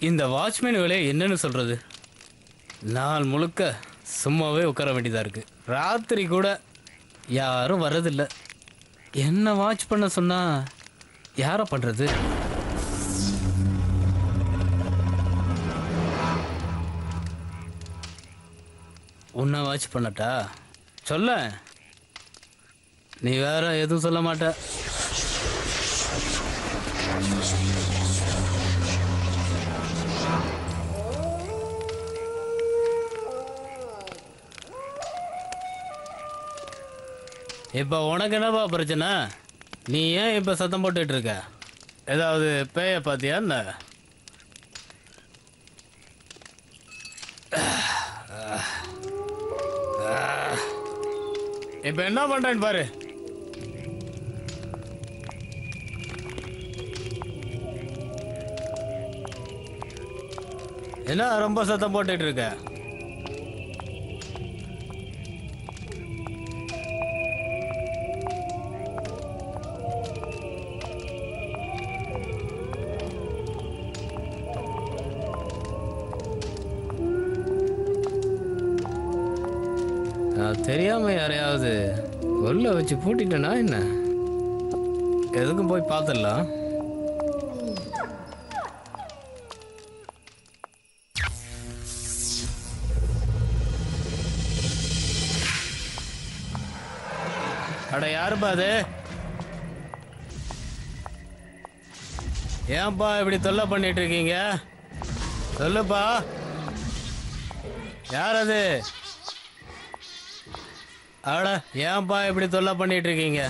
இந்த வாட்ச்மேன் வேலையை என்னன்னு சொல்கிறது? நாள் முழுக்க சும்மாவே உட்கார வேண்டியதாக இருக்குது. ராத்திரி கூட யாரும் வர்றதில்லை. என்ன வாட்ச் பண்ண சொன்னால் யாரை பண்ணுறது? உன்னை வாட்ச் பண்ணட்டா? சொல்ல, நீ வேற எதுவும் சொல்ல மாட்ட. இப்போ உனக்கு என்னப்பா பிரச்சனை? நீ ஏன் இப்போ சத்தம் போட்டுட்டு இருக்க? ஏதாவது பேய பார்த்தியா என்ன? இப்போ என்ன பண்ணுறேன்னு பாரு. என்ன ரொம்ப சத்தம் போட்டுட்டு இருக்க? தெரியாம யாரையாவது உள்ள வச்சு பூட்டிட்டேனா என்ன? எதுக்கும் போய் பார்த்துடலாம். அட யாருப்பா அது? ஏன்பா இப்படி தொல்லை பண்ணிட்டு இருக்கீங்க? சொல்லுப்பா, யார் அது? அட ஏன்பா இப்படி தொல்லை பண்ணிட்டு இருக்கீங்க?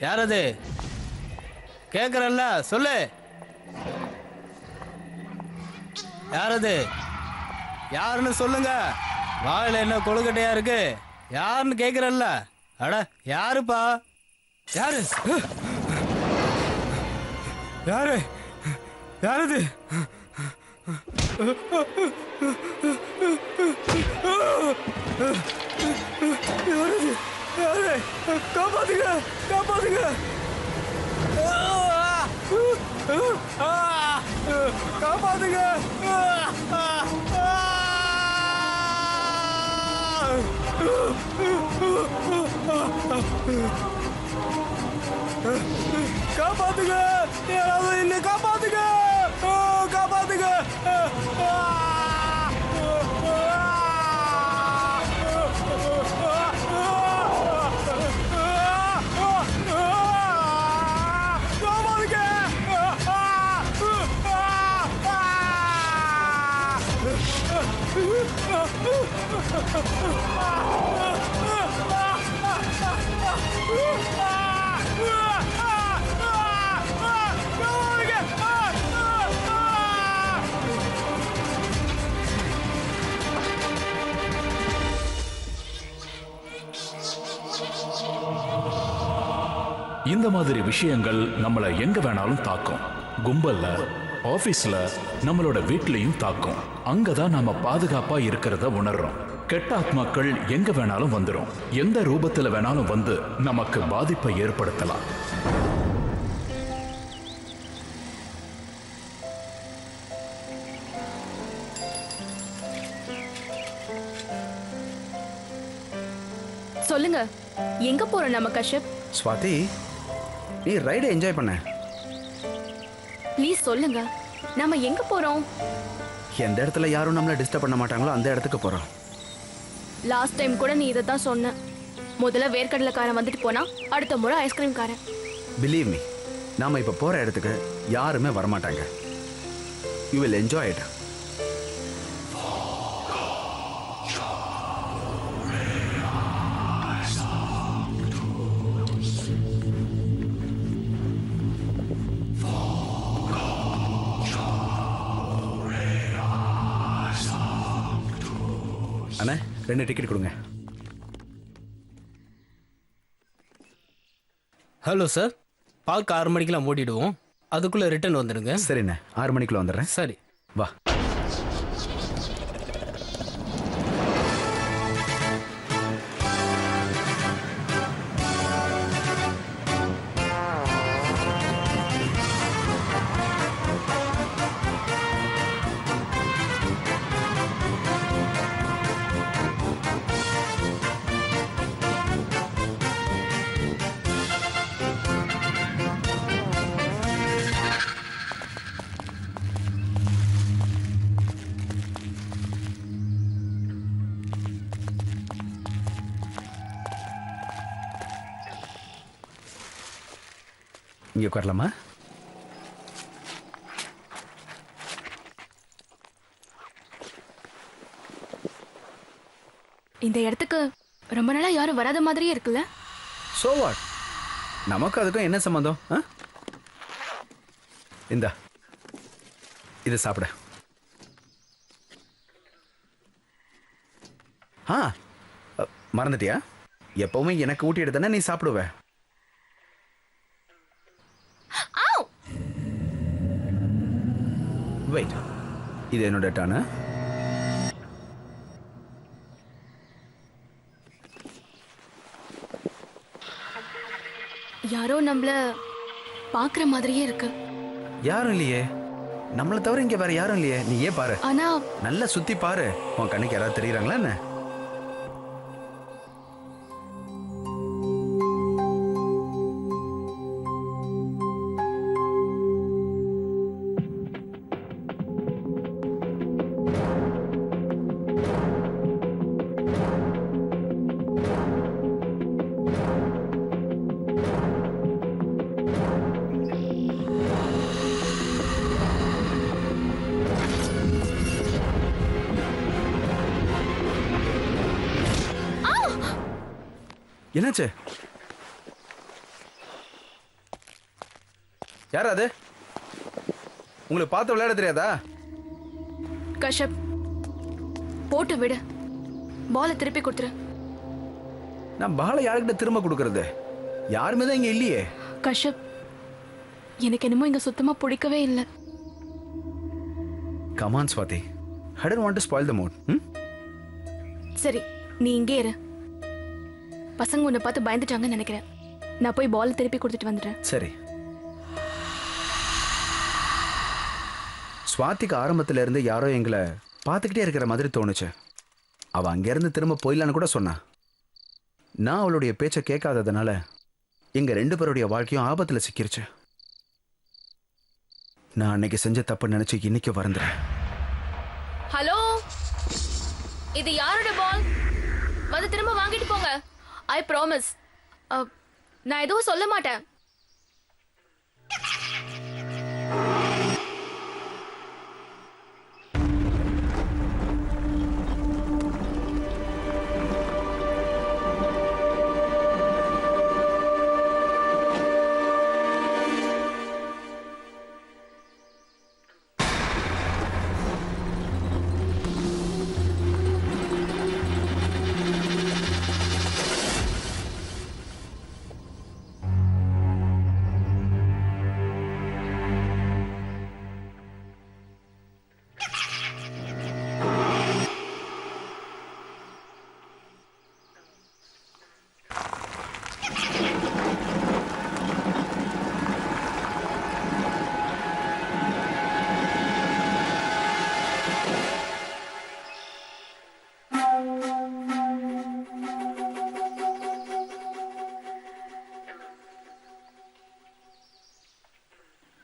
யார் அது? கேட்குறல்ல, சொல்லு. யார் அது? யாருன்னு சொல்லுங்க. வாயில என்ன கொழுக்கட்டையா இருக்கு? யாருன்னு கேட்குறல்ல. அட யாருப்பா? யாரு? யாரு? யாரது? காப்பாத்துங்க, காப்பாத்துங்க. காப்பாத்துங்க. காப்பாத்துங்க, யாராவது என்ன காப்பாத்துங்க, காப்பாத்துங்க. இந்த மாதிரி விஷயங்கள் நம்மளை எங்க வேணாலும் தாக்கும். கும்பல்ல, ஆபீஸ்ல, நம்மளோட வீட்லயும் தாக்கும். அங்கதான் நாம பாதுகாப்பா இருக்கிறத உணர்றோம். கெட்ட ஆத்மாக்கள் எங்க வேணாலும் வந்துடும். எந்த ரூபத்துல வேணாலும் வந்து நமக்கு பாதிப்பை ஏற்படுத்தலாம். சொல்லுங்க, எங்க போறோம் நம்ம கஷ்யப்? ஸ்வாதி, நீ ரைடை என்ஜாய் பண்ண. ப்ளீஸ் சொல்லுங்க, நாம எங்க போறோம்? எந்த இடத்துல யாரும் நம்மளை டிஸ்டர்ப் பண்ண மாட்டாங்களோ அந்த இடத்துக்கு போறோம். லாஸ்ட் டைம் கூட நீ இதை தான் சொன்ன. முதல்ல வேர்க்கடலைக்காரன் வந்துட்டு போனா, அடுத்த முறை ஐஸ்கிரீம் காரன். பிலீவ் மீ, நாம இப்ப போற இடத்துக்கு யாருமே வரமாட்டாங்க. You will enjoy it. Anna, 2 ticket கொடுங்க. ஹலோ சார், பார்க்க 6 மணிக்கெல்லாம் மூடிடுவோம். அதுக்குள்ளே ரிட்டர்ன் வந்துடுங்க. சரிண்ணே, 6 மணிக்குள்ள வந்துடுறேன். சரி, வா. இங்கே உட்காரலாமா? இந்த இடத்துக்கு ரொம்ப நாளா யாரும் வராத மாதிரியே இருக்குல்ல? சோ வாட், நமக்கு அதுக்கும் என்ன சம்மந்தம்? இந்தா இது சாப்பிட. மறந்துட்டியா? எப்பவுமே எனக்கு ஊட்டிட்டு தானே நீ சாப்பிடுவ. வெயிட், இது என்னோட டானு. யாரோ நம்மள பாக்குற மாதிரியே இருக்கு. யாரும் இல்லையே, நம்மளை தவிர இங்க வேற யாரும் இல்லையே. நீ ஏன் பாரு, ஆனா நல்லா சுத்தி பாரு. உன் கண்ணுக்கு யாராவது தெரியுறாங்களா என்ன? என்னாச்சு? யார் அது? உங்களுக்கு பார்த்து விளையாட தெரியாதா? கஷ்யப், போட்டு விடு. பாலை திருப்பி கொடுத்துரு. நான் பாலை யாருக்கிட்ட திரும்ப கொடுக்கறது? யாருமே தான் இங்க இல்லையே. கஷ்யப், எனக்கு என்னமோ இங்க சுத்தமா பிடிக்கவே இல்லை. Come on Swathi, I don't want to spoil the mood. சரி, நீ இங்கே இரு. பசங்க உன்னை பார்த்து பயந்துட்டாங்கன்னு நினைக்கிறேன். நான் போய் பால் திருப்பி கொடுத்துட்டு வந்துடுறேன். சரி. ஸ்வாதிக்கு ஆரம்பத்துல இருந்து யாரோ எங்களை பார்த்துக்கிட்டே இருக்கிற மாதிரி தோணுச்சு. அவ அங்கிருந்து திரும்ப போயிடலான்னு கூட சொன்னா. நான் அவளுடைய பேச்சை கேட்காததுனால எங்க 2 பேருடைய வாழ்க்கையும் ஆபத்துல சிக்கிருச்சு. நான் அன்னைக்கு செஞ்ச தப்பு நினைச்சு இன்னைக்கு வருந்துறேன். ஹலோ, இது யாரோட பால்? வந்து திரும்ப வாங்கிட்டு போங்க. I promise. நான் எதுவும் சொல்ல மாட்டேன்.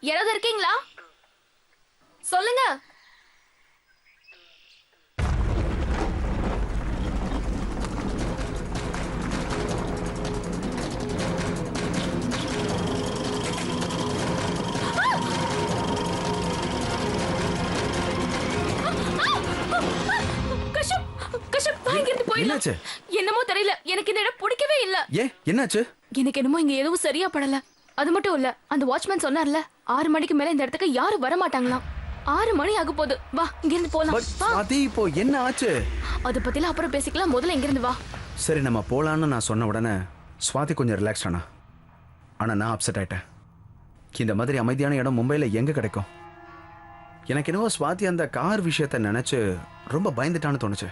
யாராவது இருக்கீங்களா? சொல்லுங்க. என்னாச்சு? என்னமோ தெரியல, எனக்கு இந்த இடம் பிடிக்கவே இல்ல. ஏன், என்னாச்சு? எனக்கு என்னமோ இங்க எதுவும் சரியா படல. அது மட்டும் இல்ல, அந்த வாட்ச்மேன் சொன்னார்ல 6 மணிக்கு மேல இந்த இடத்துக்கு யாரும் வர மாட்டாங்களாம். 6 மணி ஆக போகுது. வா, இங்க இருந்து போலாம். வா. அது இப்போ என்ன ஆச்சு? அத பத்தில அப்புறம் பேசிக்கலாம். முதல்ல இங்க இருந்து வா. சரி, நம்ம போலான்னு நான் சொன்ன உடனே ஸ்வாதி கொஞ்சம் ரிலாக்ஸ் ஆனா. ஆனா நான் அப்செட் ஆயிட்டேன். இந்த மாதிரி அமைதியான இடம் மும்பைல எங்க கிடைக்கும்? எனக்கு என்னவோ ஸ்வாதி அந்த கார் விஷயத்தை நினைச்சு ரொம்ப பயந்துட்டான்னு தோணுச்சு.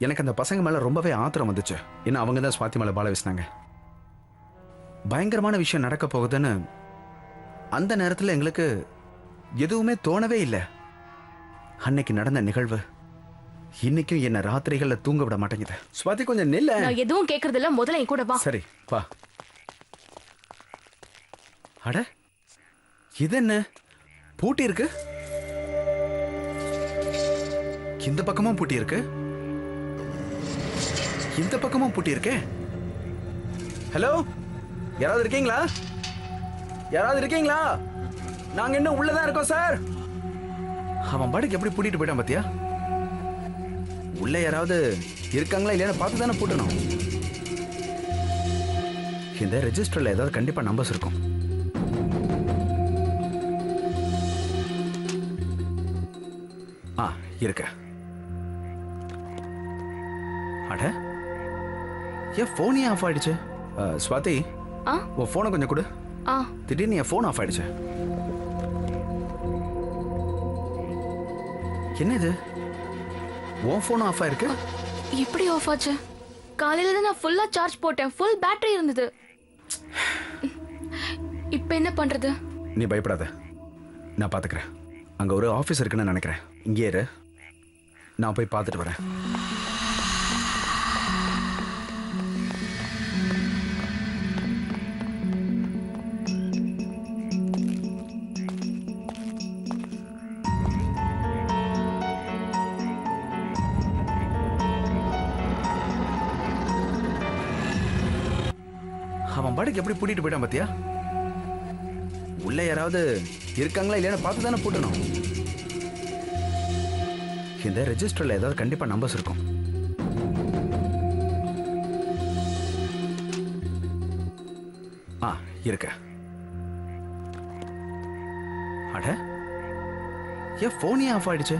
எனக்கு அந்த பசங்க மேல ரொம்பவே ஆத்திரம் வந்துச்சு. ஏன்னா அவங்க தான் ஸ்வாதி மேல பால வீசினாங்க. பயங்கரமான விஷயம் நடக்க போகுதுன்னு அந்த நேரத்தில் எங்களுக்கு எதுவுமே தோணவே இல்லை. அன்னைக்கு நடந்த நிகழ்வு இன்னைக்கும் என்ன ராத்திரிகள்ல தூங்க விட மாட்டேங்குது. ஸ்வாதி கொஞ்சம் நில்ல. நான் எதுவும் கேக்குறது இல்ல, முதல்ல என் கூட வா. சரி வா. அட, இது என்ன பூட்டி இருக்கு? இந்த பக்கமும் பூட்டி இருக்கு, இந்த பக்கமும் பூட்டி இருக்கே. ஹலோ, யாராவது இருக்கீங்களா? யாராவது இருக்கீங்களா? நாங்க இன்னும் உள்ளதான் இருக்கோம் சார். அவன் பாட்டுக்கு எப்படி பூட்டிட்டு போயிட்டான் பாத்தியா? உள்ள யாராவது இருக்காங்களா இல்லையான்னு பார்த்து தானே பூட்டணும். இந்த ரெஜிஸ்டர்ல ஏதாவது கண்டிப்பா நம்பர்ஸ் இருக்கும். இருக்க. அட, என் போனே ஆஃப் ஆயிடுச்சு. ஸ்வாதி, உன் போனை கொஞ்சம் கொடு. திடீர்னு என் போன் ஆஃப் ஆயிடுச்சு. என்ன இது? உன் போன் ஆஃப் ஆயிருக்கு? எப்படி ஆஃப் ஆச்சு? காலையில தான் நான் ஃபுல்லா சார்ஜ் போட்டேன். ஃபுல் பேட்டரி இருந்தது. இப்போ என்ன பண்றது? நீ பயப்படாத, நான் பாத்துக்கிறேன். அங்க ஒரு ஆபீஸ் இருக்குன்னு நினைக்கிறேன். இங்கே இரு, நான் போய் பார்த்துட்டு வரேன். அவன் பாட்டுக்கு எப்படி பூட்டிட்டு போயிட்டான் பாத்தியா? உள்ள யாராவது இருக்காங்களா இல்லையான்னு பார்த்து தானே பூட்டணும். இந்த ரெஜிஸ்டர்ல ஏதாவது கண்டிப்பா நம்பர்ஸ் இருக்கும். இருக்க. அட, என் போனே ஆஃப் ஆயிடுச்சு.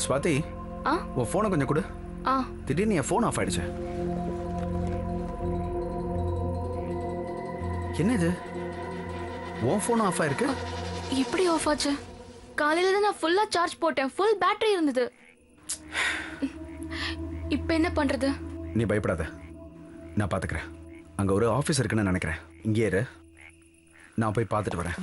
ஸ்வாதி, உன் போனை கொஞ்சம் கொடு. திடீர்னு என் போன் ஆஃப் ஆயிடுச்சு. என்ன இது? உன் போன் ஆஃப் ஆயிருக்கு? எப்படி ஆஃப் ஆச்சு? காலையில தான் நான் ஃபுல்லா சார்ஜ் போட்டேன். ஃபுல் பேட்டரி இருந்தது. இப்போ என்ன பண்றது? நீ பயப்படாத, நான் பாத்துக்கிறேன். அங்க ஒரு ஆபீஸ் இருக்குன்னு நினைக்கிறேன். இங்கே இரு, நான் போய் பார்த்துட்டு வரேன்.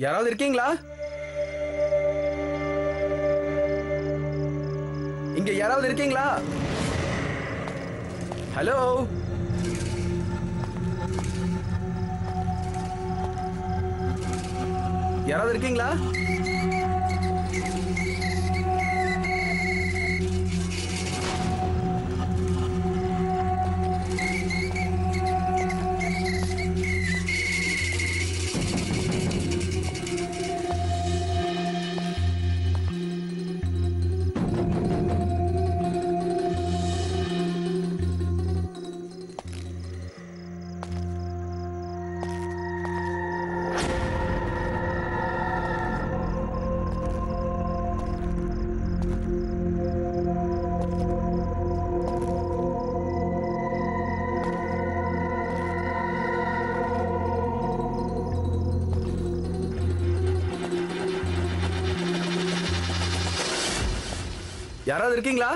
யாராவது இருக்கீங்களா? இங்க யாராவது இருக்கீங்களா? ஹலோ, யாராவது இருக்கீங்களா? யாராவது இருக்கீங்களா?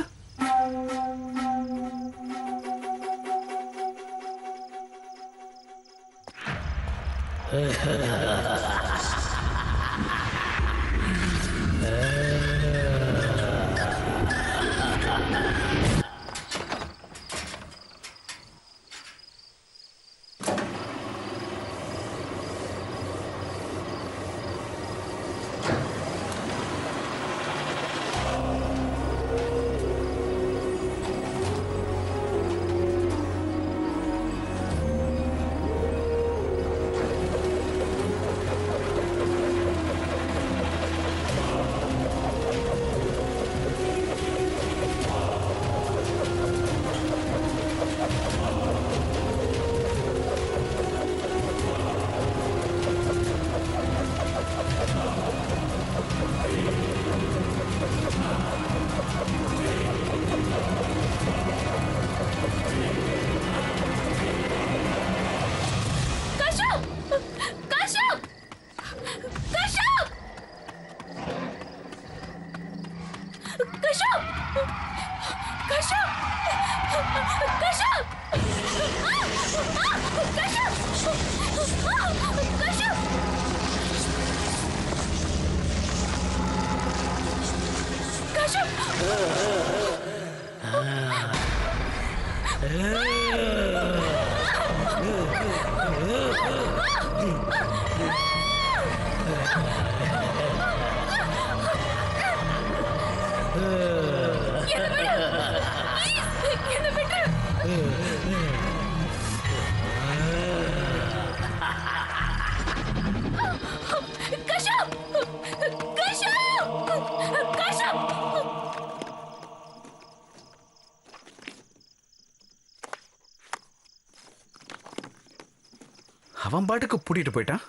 அவன் பாட்டுக்கு பூட்டிட்டு போயிட்டான்.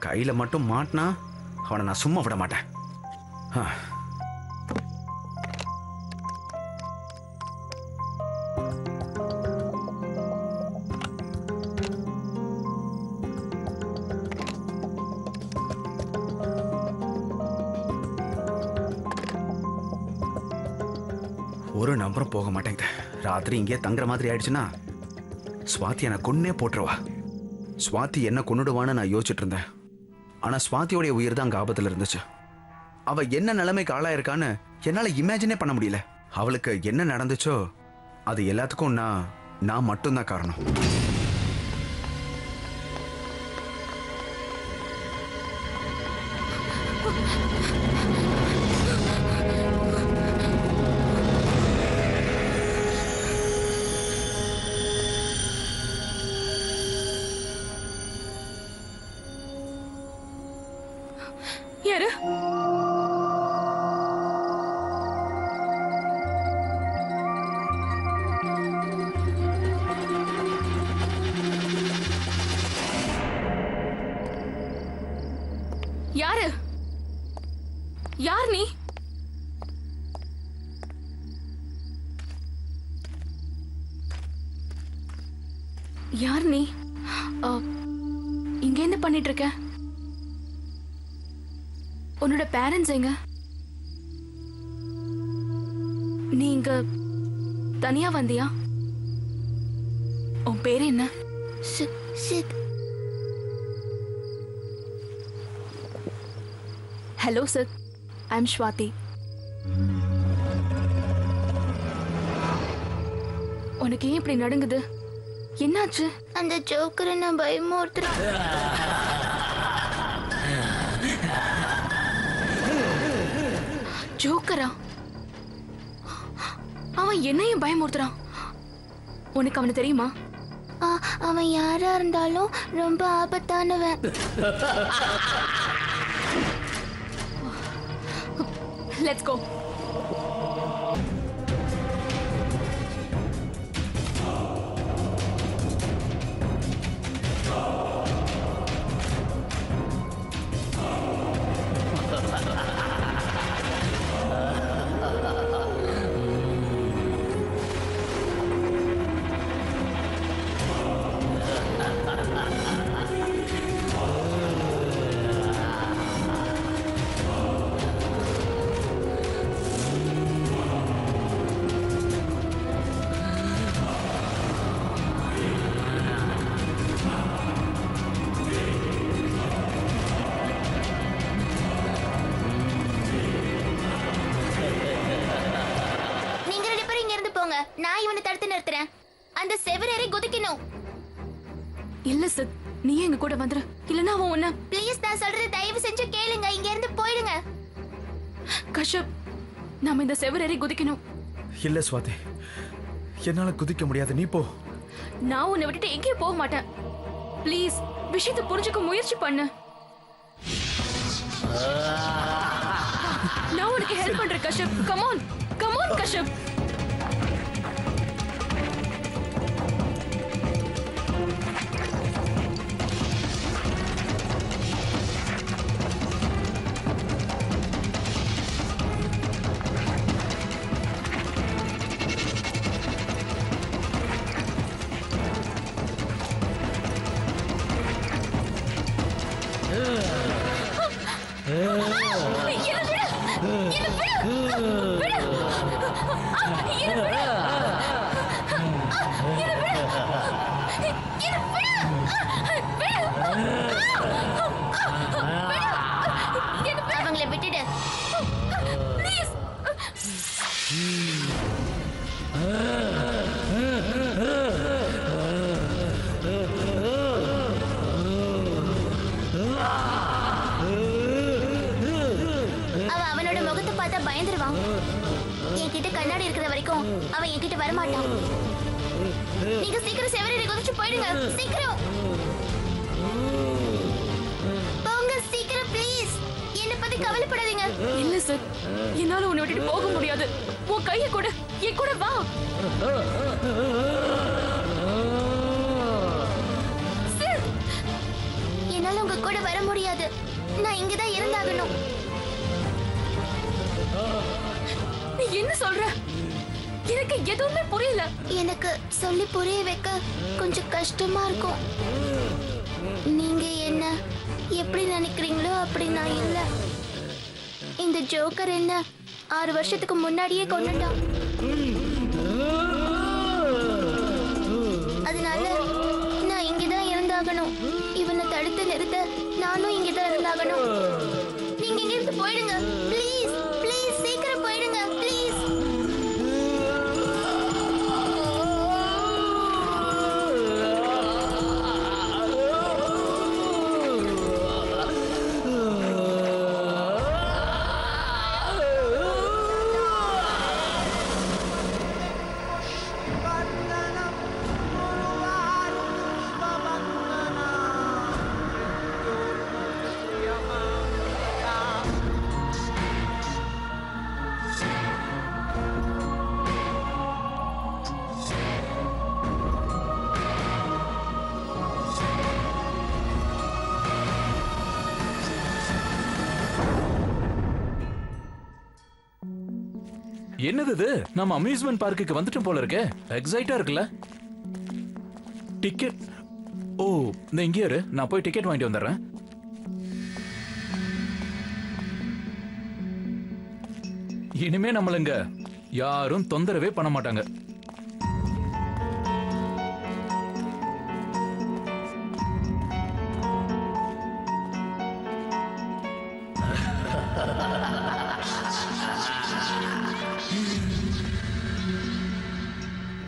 கையில மட்டும் மாட்டினா அவனை நான் சும்மா விட மாட்டேன். ஒரு நம்பரும் போக மாட்டேங்குது. ராத்திரி இங்கே தங்குற மாதிரி ஆயிடுச்சுன்னா ஸ்வாதி என்னை கொன்னே போட்டுருவா. ஸ்வாதி என்ன கொன்னுடுவான்னு நான் யோசிச்சுட்டு இருந்தேன். ஆனா ஸ்வாதியோடைய உயிர் தான் அங்க ஆபத்துல இருந்துச்சு. அவ என்ன நிலைமைக்கு ஆளாயிருக்கான்னு என்னால இமேஜினே பண்ண முடியல. அவளுக்கு என்ன நடந்துச்சோ அது எல்லாத்துக்கும் நான் மட்டும்தான் காரணம். யாரு? யாரு? யார் நீ? யார் நீ? இங்க என்ன பண்ணிட்டு இருக்க? உன்னோட பேரண்ட்ஸ் எங்க? நீ இங்க தனியா வந்தியா? உன் பேரு என்ன? Hello sir, I am Swathi. உனக்கு ஏன் இப்படி நடுங்குது? என்னாச்சு? அந்த ஜோக்கரை நான் பயமுறுத்துறேன். ஜோக்கரா? அவன் என்னையும் பயமுறுத்துறான். உனக்கு அவனை தெரியுமா? அவன் யாரா இருந்தாலும் ரொம்ப ஆபத்தானவன். Let's go. நான் இவனை தடுத்து நிறுத்துறேன். அந்த செவரேறி குதிக்கணும். இல்ல சார், நீ எங்க கூட வந்துரு, இல்லனா அவன் உன்ன. ப்ளீஸ், நான் சொல்றது தயவு செஞ்சு கேளுங்க. இங்க இருந்து போயிடுங்க. கஷ்யப், நாம இந்த செவரேறி குதிக்கணும். இல்ல ஸ்வாதி, என்னால குதிக்க முடியாது. நீ போ. நான் உன்னை விட்டுட்டு எங்கேயும் போக மாட்டேன். ப்ளீஸ், விஷயத்தை புரிஞ்சுக்க முயற்சி பண்ணு. நான் உனக்கு ஹெல்ப் பண்றேன் Kashyap. Come on, come on Kashyap. அவங்களை விட்டுடு. அவனோட முகத்தை பார்த்தா பயந்துருவான். என்கிட்ட கண்ணாடி இருக்கிற வரைக்கும் அவன் என்கிட்ட வரமாட்டான். நீங்க சீக்கிரம் செவரேறி குதிச்சு போயிடுங்க. சீக்கிரம் போங்க, சீக்கிரம் ப்ளீஸ். என்ன பத்தி கவலைப்படாதீங்க. இல்ல சார், என்னால உன்னை விட்டுட்டு போக முடியாது. உன் கையை கூட, என் கூட வா. சார், என்னால உங்க கூட வர முடியாது. நான் இங்கதான் இருந்தாகணும். நீ என்ன சொல்ற? எனக்கு எதுவுமே புரியல. எனக்கு சொல்லி புரிய வைக்க கொஞ்சம் கஷ்டமா இருக்கும். நீங்க என்ன எப்படி நினைக்கிறீங்களோ அப்படி நான் இல்ல. இந்த ஜோக்கர் என்ன 6 வருஷத்துக்கு முன்னாடியே கொண்டுட்டான். அதனால நான் இங்கதான் இருந்தாகணும். இவனை தடுத்து நிறுத்த நானும் இங்கதான் இருந்தாகணும். நீங்க இங்க இருந்து போயிடுங்க ப்ளீஸ். ப்ளீஸ் சீக்கிரம் போயிடுங்க ப்ளீஸ். என்னது இது? நம்ம அம்யூஸ்மெண்ட் பார்க்குக்கு வந்துட்டோம் போல இருக்கே. எக்ஸைட்டா இருக்குல்ல? டிக்கெட்? ஓ, இந்த இங்கே இரு, நான் போய் டிக்கெட் வாங்கிட்டு வந்துடுறேன். இனிமே நம்மளுங்க யாரும் தொந்தரவே பண்ண மாட்டாங்க.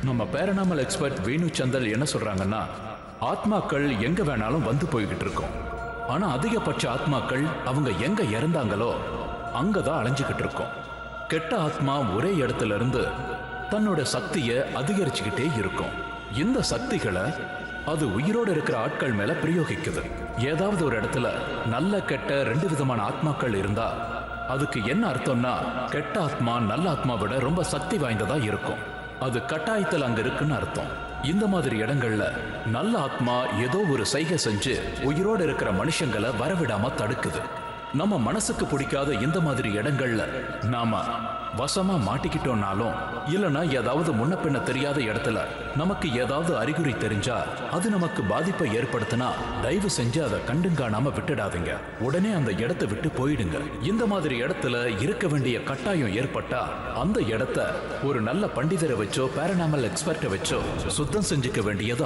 நம்ம பேரனாமல் எக்ஸ்பர்ட் வேணு சந்தல் என்ன சொல்றாங்கன்னா, ஆத்மாக்கள் எங்க வேணாலும் வந்து போய்கிட்டு இருக்கோம். ஆனா அதிகபட்ச ஆத்மாக்கள் அவங்க எங்க இறந்தாங்களோ அங்கதான் அலைஞ்சுக்கிட்டு இருக்கோம். கெட்ட ஆத்மா ஒரே இடத்துல இருந்து தன்னோட சக்தியை அதிகரிச்சுக்கிட்டே இருக்கும். இந்த சக்திகளை அது உயிரோடு இருக்கிற ஆட்கள் மேல பிரயோகிக்குது. ஏதாவது ஒரு இடத்துல நல்ல கெட்ட 2 விதமான ஆத்மாக்கள் இருந்தா அதுக்கு என்ன அர்த்தம்னா, கெட்ட ஆத்மா நல்ல ஆத்மா விட ரொம்ப சக்தி வாய்ந்ததா இருக்கும். அது கட்டாயத்தில் அங்க இருக்குன்னு அர்த்தம். இந்த மாதிரி இடங்கள்ல நல்ல ஆத்மா ஏதோ ஒரு சைகை செஞ்சு உயிரோடு இருக்கிற மனுஷங்களை வரவிடாம தடுக்குது. நம்ம மனசுக்கு பிடிக்காத இந்த மாதிரி இடங்கள்ல நாம வசமா மாட்டிக்கிட்டோம்னாலும், இல்லைன்னா ஏதாவது முன்ன பின்ன தெரியாத இடத்துல நமக்கு ஏதாவது அறிகுறி தெரிஞ்சா அது நமக்கு பாதிப்பை ஏற்படுத்தினா தயவு செஞ்சு அதை கண்டுங்காணாம விட்டுடாதீங்க. உடனே அந்த இடத்தை விட்டு போயிடுங்க. இந்த மாதிரி இடத்துல இருக்க வேண்டிய கட்டாயம் ஏற்பட்டா அந்த இடத்த ஒரு நல்ல பண்டிதரை வச்சோ பேரனாமல் எக்ஸ்பர்ட்டை வச்சோ சுத்தம் செஞ்சுக்க வேண்டியது